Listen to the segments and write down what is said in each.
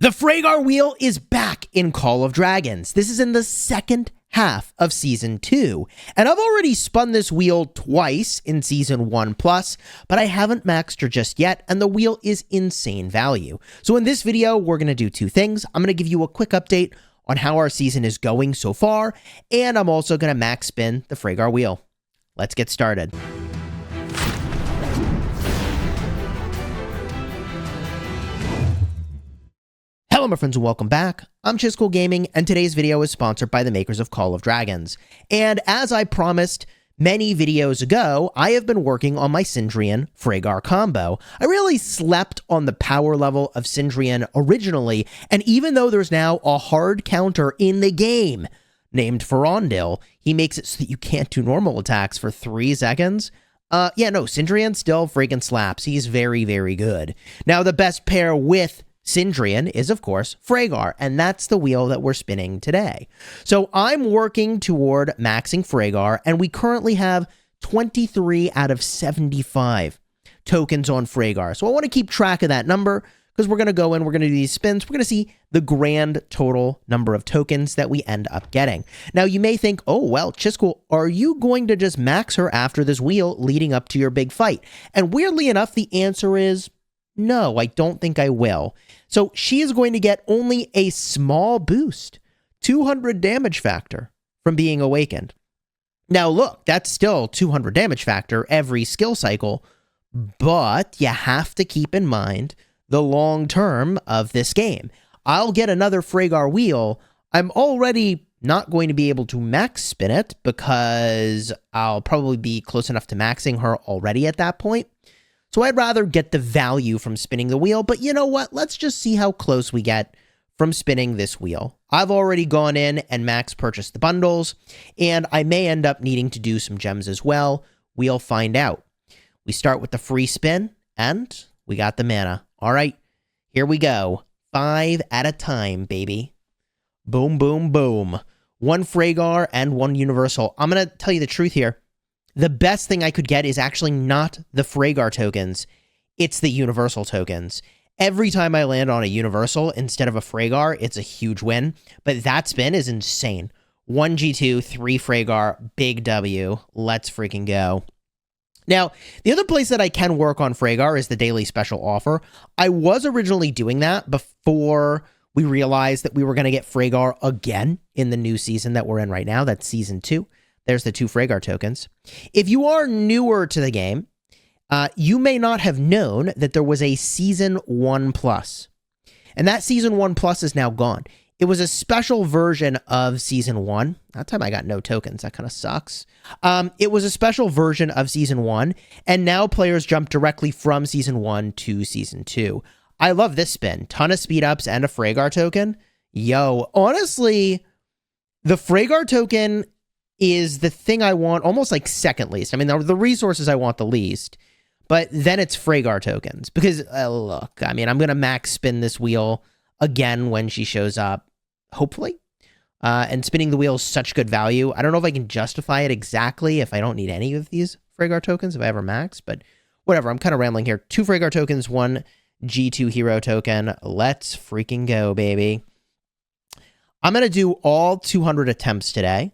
The Ffraegar wheel is back in Call of Dragons. This is in the second half of Season 2, and I've already spun this wheel twice in Season 1+, but I haven't maxed her just yet, and the wheel is insane value. So in this video, we're going to do two things. I'm going to give you a quick update on how our season is going so far, and I'm also going to max spin the Ffraegar wheel. Let's get started. Hello my friends and welcome back. I'm Chisgule Gaming, and today's video is sponsored by the makers of Call of Dragons. And as I promised many videos ago, I have been working on my Sindrian Ffraegar combo. I really slept on the power level of Sindrian originally, and even though there's now a hard counter in the game named Ferondil, he makes it so that you can't do normal attacks for 3 seconds. Sindrian still freaking slaps. He's very, very good. Now, the best pair with Sindrian is, of course, Ffraegar, and that's the wheel that we're spinning today. So I'm working toward maxing Ffraegar, and we currently have 23 out of 75 tokens on Ffraegar. So I want to keep track of that number, because we're going to go in, we're going to do these spins, we're going to see the grand total number of tokens that we end up getting. Now, you may think, oh, well, Chisgule, are you going to just max her after this wheel leading up to your big fight? And weirdly enough, the answer is no, I don't think I will. So she is going to get only a small boost, 200 damage factor from being awakened. Now look, that's still 200 damage factor every skill cycle, but you have to keep in mind the long term of this game. I'll get another Ffraegar wheel. I'm already not going to be able to max spin it because I'll probably be close enough to maxing her already at that point. So I'd rather get the value from spinning the wheel, but you know what? Let's just see how close we get from spinning this wheel. I've already gone in and max purchased the bundles, and I may end up needing to do some gems as well. We'll find out. We start with the free spin, and we got the mana. All right, here we go. 5 at a time, baby. Boom, boom, boom. 1 Ffraegar and 1 Universal. I'm going to tell you the truth here. The best thing I could get is actually not the Ffraegar tokens, it's the Universal tokens. Every time I land on a Universal instead of a Ffraegar, it's a huge win, but that spin is insane. 1 G2, 3 Ffraegar, big W, let's freaking go. Now, the other place that I can work on Ffraegar is the daily special offer. I was originally doing that before we realized that we were going to get Ffraegar again in the new season that we're in right now, that's Season 2. There's the 2 Ffraegar tokens. If you are newer to the game, you may not have known that there was a Season 1+. And that Season 1+ is now gone. It was a special version of Season 1. That time I got no tokens. That kind of sucks. It was a special version of Season 1, and now players jump directly from Season 1 to Season 2. I love this spin. Ton of speed ups and a Ffraegar token. Yo, honestly, the Ffraegar token is the thing I want almost like second least. I mean, the resources I want the least, but then it's Ffraegar tokens because look, I mean, I'm going to max spin this wheel again when she shows up, hopefully. And spinning the wheel is such good value. I don't know if I can justify it exactly if I don't need any of these Ffraegar tokens if I ever max, but whatever. I'm kind of rambling here. 2 Ffraegar tokens, 1 G2 hero token. Let's freaking go, baby. I'm going to do all 200 attempts today.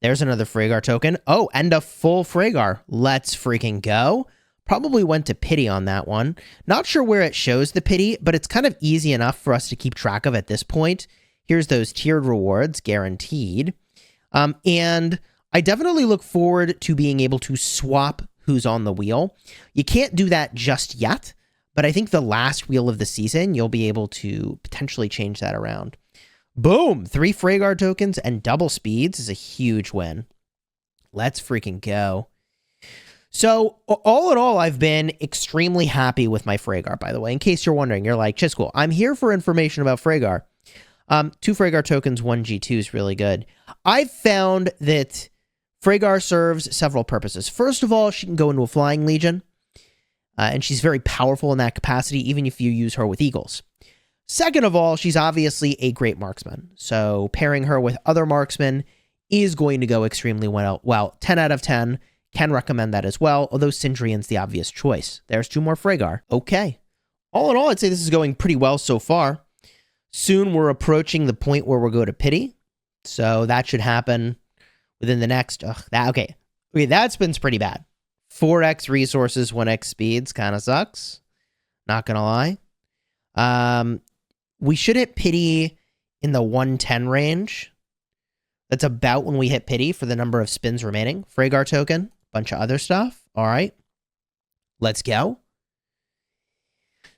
There's another Ffraegar token. Oh, and a full Ffraegar. Let's freaking go. Probably went to pity on that one. Not sure where it shows the pity, but it's kind of easy enough for us to keep track of at this point. Here's those tiered rewards, guaranteed. And I definitely look forward to being able to swap who's on the wheel. You can't do that just yet, but I think the last wheel of the season, you'll be able to potentially change that around. Boom! 3 Ffraegar tokens and double speeds is a huge win. Let's freaking go. So, all in all, I've been extremely happy with my Ffraegar, by the way. In case you're wondering, you're like, Chisgule, I'm here for information about Ffraegar. 2 Ffraegar tokens, 1 G2 is really good. I've found that Ffraegar serves several purposes. First of all, she can go into a Flying Legion, and she's very powerful in that capacity, even if you use her with Eagles. Second of all, she's obviously a great marksman, so pairing her with other marksmen is going to go extremely well. Well, 10 out of 10, can recommend that as well, although Sindrian's the obvious choice. There's 2 more Ffraegar. Okay. All in all, I'd say this is going pretty well so far. Soon we're approaching the point where we'll go to pity. So that should happen within the next... Okay, that spin's pretty bad. 4x resources, 1x speeds kind of sucks. Not going to lie. We should hit pity in the 110 range. That's about when we hit pity for the number of spins remaining. Ffraegar token, bunch of other stuff. All right, let's go.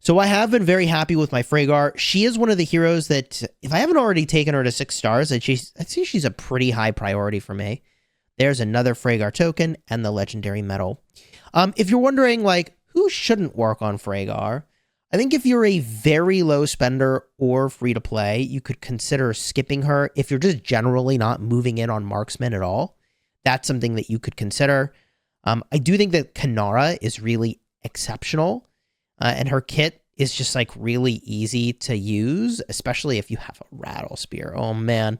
So I have been very happy with my Ffraegar. She is one of the heroes that, if I haven't already taken her to 6 stars, I'd say she's a pretty high priority for me. There's another Ffraegar token and the legendary medal. If you're wondering, like, who shouldn't work on Ffraegar, I think if you're a very low spender or free to play, you could consider skipping her. If you're just generally not moving in on marksman at all, that's something that you could consider. I do think that Kanara is really exceptional, and her kit is just like really easy to use, especially if you have a rattle spear. Oh man.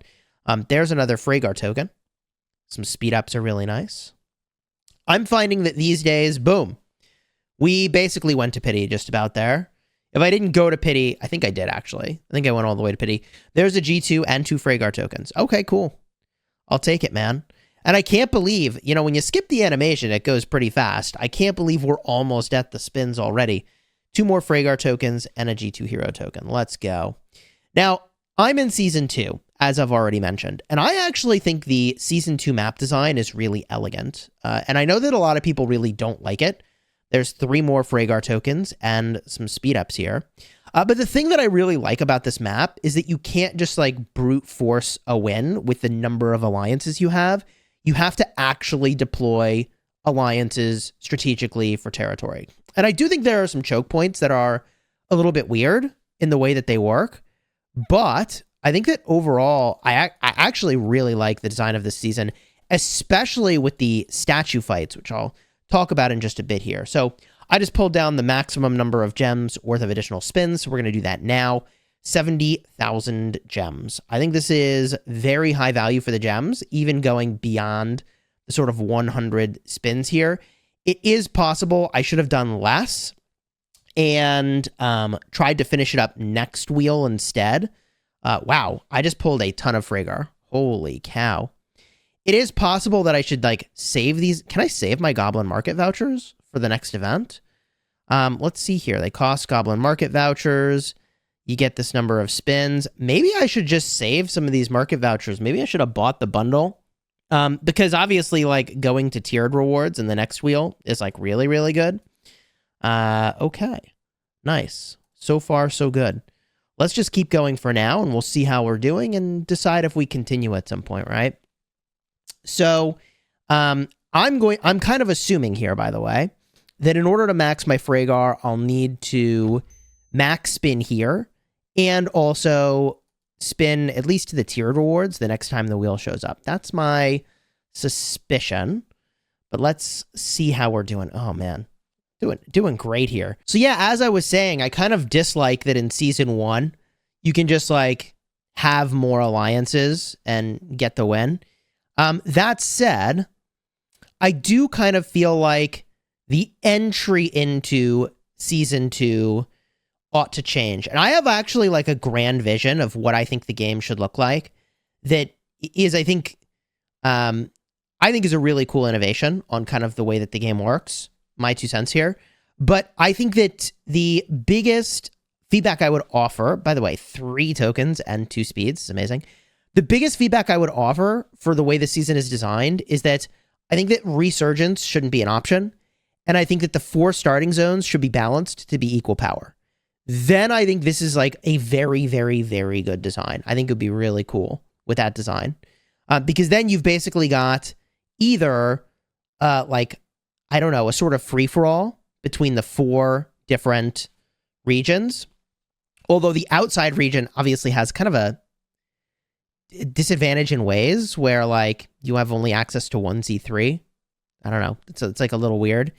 There's another Ffraegar token. Some speed ups are really nice. I'm finding that these days, boom, we basically went to pity just about there. If I didn't go to pity, I think I did actually. I think I went all the way to pity. There's a G2 and 2 Ffraegar tokens. Okay, cool. I'll take it, man. And I can't believe, you know, when you skip the animation, it goes pretty fast. I can't believe we're almost at the spins already. 2 more Ffraegar tokens and a G2 hero token. Let's go. Now, I'm in Season 2, as I've already mentioned, and I actually think the Season 2 map design is really elegant. And I know that a lot of people really don't like it. There's 3 more Ffraegar tokens and some speed ups here. But the thing that I really like about this map is that you can't just like brute force a win with the number of alliances you have. You have to actually deploy alliances strategically for territory. And I do think there are some choke points that are a little bit weird in the way that they work. But I think that overall, I actually really like the design of this season, especially with the statue fights, which I'll talk about in just a bit here. So I just pulled down the maximum number of gems worth of additional spins. So we're going to do that now. 70,000 gems. I think this is very high value for the gems, even going beyond the sort of 100 spins here. It is possible I should have done less and tried to finish it up next wheel instead. Wow, I just pulled a ton of Ffraegar. Holy cow. It is possible that I should like save these. Can I save my Goblin Market vouchers for the next event? Let's see here. They cost Goblin Market vouchers. You get this number of spins. Maybe I should just save some of these market vouchers. Maybe I should have bought the bundle. Because obviously, like, going to tiered rewards in the next wheel is, like, really, really good. Okay. Nice. So far, so good. Let's just keep going for now, and we'll see how we're doing and decide if we continue at some point, right? So, I'm kind of assuming here, by the way, that in order to max my Ffraegar, I'll need to max spin here, and also spin at least to the tiered rewards the next time the wheel shows up. That's my suspicion. But let's see how we're doing. Oh, man. Doing great here. So, yeah, as I was saying, I kind of dislike that in Season 1, you can just, like, have more alliances and get the win. That said, I do kind of feel like the entry into Season 2 ought to change. And I have actually like a grand vision of what I think the game should look like that is, I think is a really cool innovation on kind of the way that the game works. My 2 cents here. But I think that the biggest feedback I would offer, by the way, 3 tokens and 2 speeds, is amazing. The biggest feedback I would offer for the way the season is designed is that I think that resurgence shouldn't be an option. And I think that the 4 starting zones should be balanced to be equal power. Then I think this is like a very, very, very good design. I think it would be really cool with that design. Because then you've basically got either, like, I don't know, a sort of free-for-all between the 4 different regions. Although the outside region obviously has kind of a disadvantage in ways where, like, you have only access to 1z3. I don't know. It's like a little weird.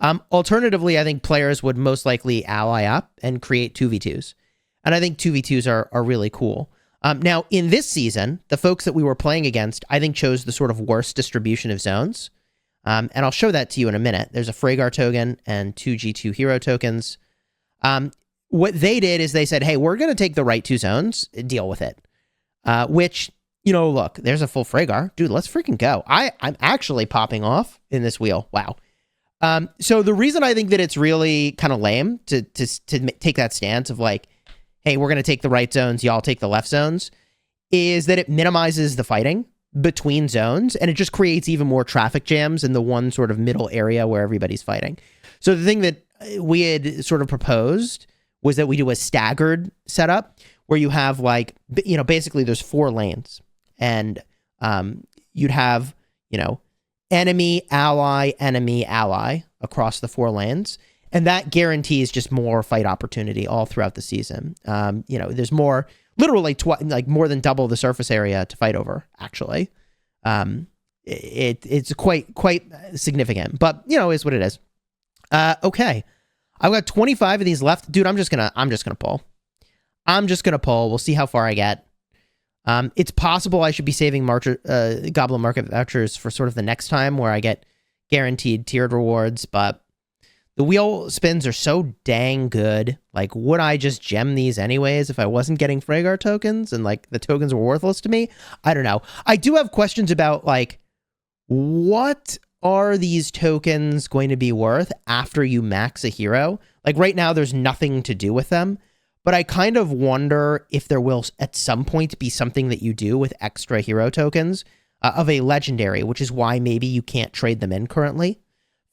Alternatively, I think players would most likely ally up and create 2v2s. And I think 2v2s are really cool. Now, in this season, the folks that we were playing against, I think, chose the sort of worst distribution of zones. And I'll show that to you in a minute. There's a Ffraegar token and 2 G2 hero tokens. what they did is they said, hey, we're going to take the right 2 zones, deal with it. Which, look, there's a full Ffraegar. Dude, let's freaking go. I'm actually popping off in this wheel. Wow. So the reason I think that it's really kind of lame to take that stance of like, hey, we're going to take the right zones, y'all take the left zones, is that it minimizes the fighting between zones, and it just creates even more traffic jams in the one sort of middle area where everybody's fighting. So the thing that we had sort of proposed was that we do a staggered setup where you have like, basically there's 4 lanes, and you'd have, enemy, ally across the 4 lanes. And that guarantees just more fight opportunity all throughout the season. There's more, literally like more than double the surface area to fight over, actually. It's quite significant, but is what it is. Okay. I've got 25 of these left. Dude, I'm just gonna pull. We'll see how far I get. It's possible I should be saving Goblin Market vouchers for sort of the next time where I get guaranteed tiered rewards, but the wheel spins are so dang good. Like, would I just gem these anyways if I wasn't getting Ffraegar tokens and like the tokens were worthless to me? I don't know. I do have questions about like, what are these tokens going to be worth after you max a hero? Like right now, there's nothing to do with them, but I kind of wonder if there will at some point be something that you do with extra hero tokens of a legendary, which is why maybe you can't trade them in currently.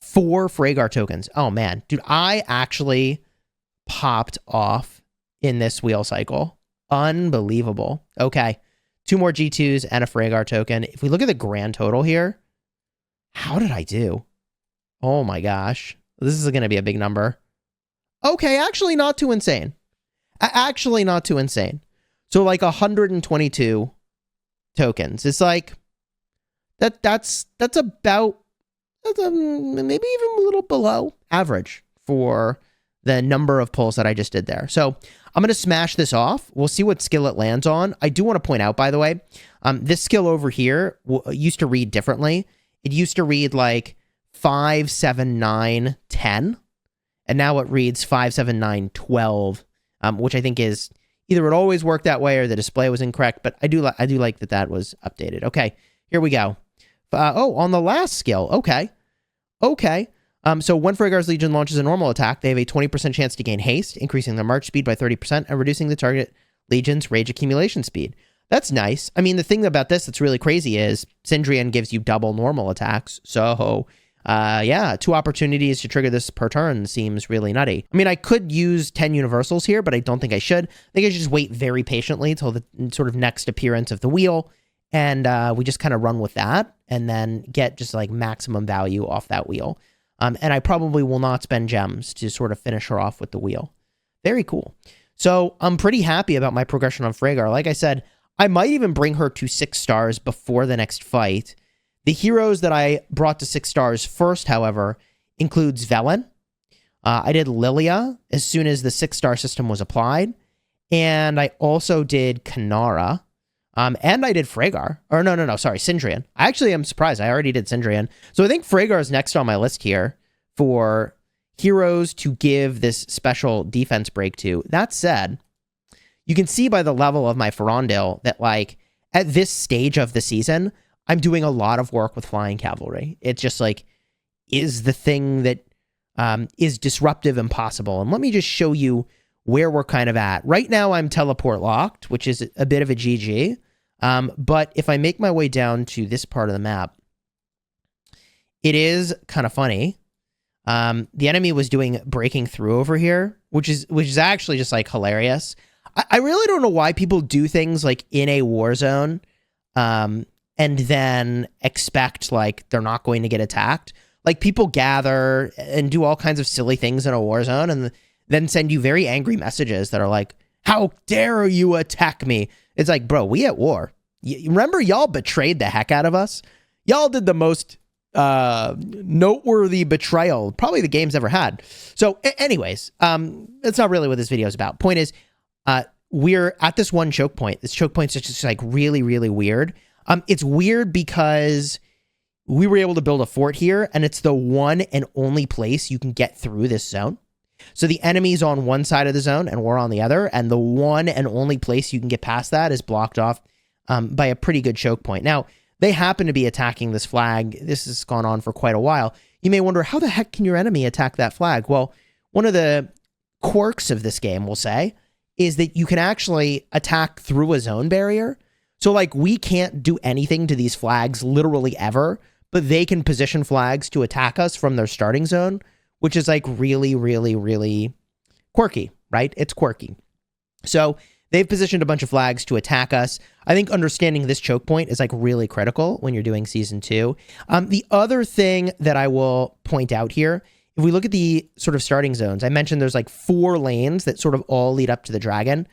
4 Ffraegar tokens. Oh man, dude, I actually popped off in this wheel cycle. Unbelievable. Okay, 2 more G2s and a Ffraegar token. If we look at the grand total here, how did I do? Oh my gosh, this is going to be a big number. Okay, actually not too insane. Actually not too insane. So like 122 tokens. It's like that's about maybe even a little below average for the number of pulls that I just did there. So I'm going to smash this off. We'll see what skill it lands on. I do want to point out, by the way, this skill over here used to read differently. It used to read like 5, 7, 9, 10, and now it reads 5, 7, 9, 12, which I think is either it always worked that way or the display was incorrect, but I do like that was updated. Okay, here we go. On the last skill. Okay. So when Ffraegar's Legion launches a normal attack, they have a 20% chance to gain haste, increasing their march speed by 30% and reducing the target Legion's rage accumulation speed. That's nice. I mean, the thing about this that's really crazy is Sindrian gives you double normal attacks. So, yeah, 2 opportunities to trigger this per turn seems really nutty. I mean, I could use 10 universals here, but I don't think I should. I think I should just wait very patiently till the sort of next appearance of the wheel. And we just kind of run with that and then get just like maximum value off that wheel. And I probably will not spend gems to sort of finish her off with the wheel. Very cool. So I'm pretty happy about my progression on Ffraegar. Like I said, I might even bring her to 6 stars before the next fight. The heroes that I brought to 6 stars first, however, includes Velen. I did Lilia as soon as the 6-star system was applied. And I also did Kanara. And I did Ffraegar. Or no, sorry, Sindrian. I actually am surprised. I already did Sindrian. So I think Ffraegar is next on my list here for heroes to give this special defense break to. That said, you can see by the level of my Ferondale that, like, at this stage of the season, I'm doing a lot of work with flying cavalry. It's just like, is the thing that is disruptive and possible. And let me just show you where we're kind of at. Right now, I'm teleport locked, which is a bit of a GG. But if I make my way down to this part of the map, it is kind of funny. The enemy was doing breaking through over here, which is actually just like hilarious. I really don't know why people do things like in a war zone, and then expect like they're not going to get attacked. Like people gather and do all kinds of silly things in a war zone and then send you very angry messages that are like, how dare you attack me? It's like, bro, we at war. Remember, y'all betrayed the heck out of us. Y'all did the most noteworthy betrayal probably the game's ever had. So anyways, that's not really what this video is about. Point is, we're at this one choke point. This choke point is just like really, really weird. It's weird because we were able to build a fort here, and it's the one and only place you can get through this zone. So the enemy's on one side of the zone and we're on the other, and the one and only place you can get past that is blocked off by a pretty good choke point. Now, they happen to be attacking this flag. This has gone on for quite a while. You may wonder, how the heck can your enemy attack that flag? Well, one of the quirks of this game, we'll say, is that you can actually attack through a zone barrier. So, like, we can't do anything to these flags literally ever, but they can position flags to attack us from their starting zone, which is, like, really, really, really quirky, right? It's quirky. So they've positioned a bunch of flags to attack us. I think understanding this choke point is, like, really critical when you're doing Season 2. The other thing that I will point out here, if we look at the sort of starting zones, I mentioned there's, like, 4 lanes that sort of all lead up to the dragon.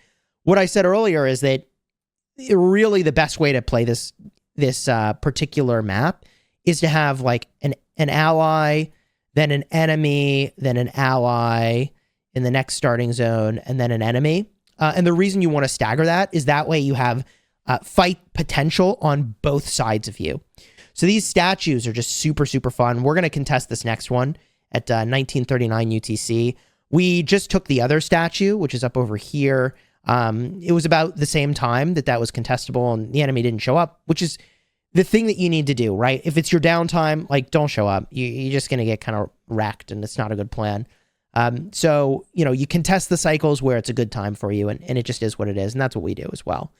What I said earlier is that really the best way to play this particular map is to have, like, an ally, then an enemy, then an ally in the next starting zone, and then an enemy. And the reason you want to stagger that is that way you have fight potential on both sides of you. So these statues are just super, super fun. We're going to contest this next one at 1939 UTC. We just took the other statue, which is up over here. It was about the same time that was contestable, and the enemy didn't show up, which is the thing that you need to do, right? If it's your downtime, like, don't show up. You're just going to get kind of wrecked, and it's not a good plan. So, you know, you contest the cycles where it's a good time for you, and it just is what it is, and that's what we do as well.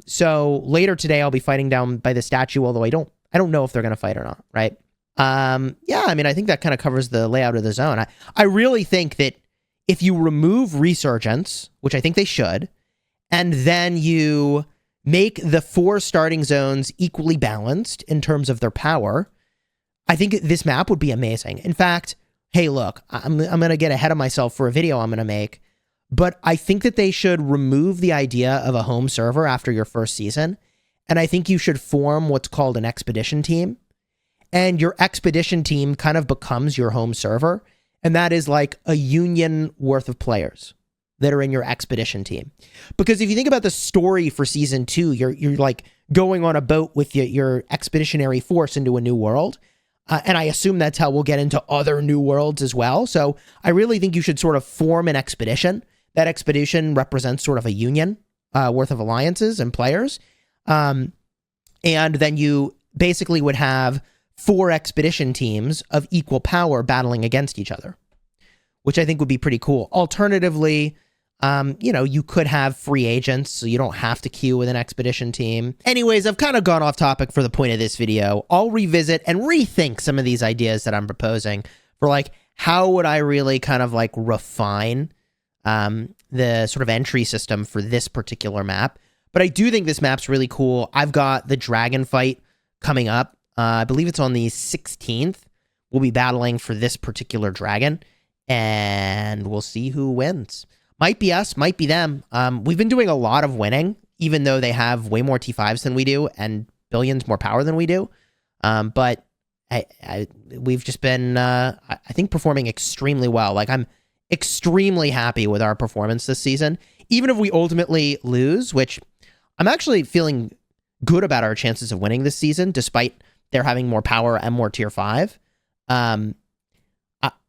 So later today, I'll be fighting down by the statue, although I don't know if they're going to fight or not, right? Yeah, I mean, I think that kind of covers the layout of the zone. I really think that if you remove Resurgence, which I think they should, and then you make the 4 starting zones equally balanced in terms of their power, I think this map would be amazing. In fact, hey, look, I'm going to get ahead of myself for a video I'm going to make, but I think that they should remove the idea of a home server after your first season, and I think you should form what's called an expedition team, and your expedition team kind of becomes your home server, and that is like a union worth of players that are in your expedition team. Because if you think about the story for Season 2, you're like going on a boat with your expeditionary force into a new world. And I assume that's how we'll get into other new worlds as well. So I really think you should sort of form an expedition. That expedition represents sort of a union worth of alliances and players. And then you basically would have 4 expedition teams of equal power battling against each other, which I think would be pretty cool. Alternatively, you know, you could have free agents, so you don't have to queue with an expedition team. Anyways, I've kind of gone off topic for the point of this video. I'll revisit and rethink some of these ideas that I'm proposing for, like, how would I really kind of, like, refine the sort of entry system for this particular map. But I do think this map's really cool. I've got the dragon fight coming up. I believe it's on the 16th. We'll be battling for this particular dragon, and we'll see who wins. Might be us, might be them. We've been doing a lot of winning, even though they have way more T5s than we do and billions more power than we do. But we've just been, I think, performing extremely well. Like, I'm extremely happy with our performance this season. Even if we ultimately lose, which I'm actually feeling good about our chances of winning this season, despite they're having more power and more tier 5.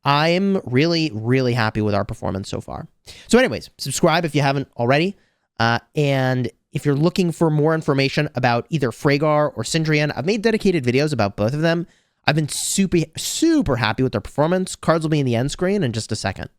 I'm really, really happy with our performance so far. So anyways, subscribe if you haven't already. And if you're looking for more information about either Ffraegar or Cindrian, I've made dedicated videos about both of them. I've been super, super happy with their performance. Cards will be in the end screen in just a second.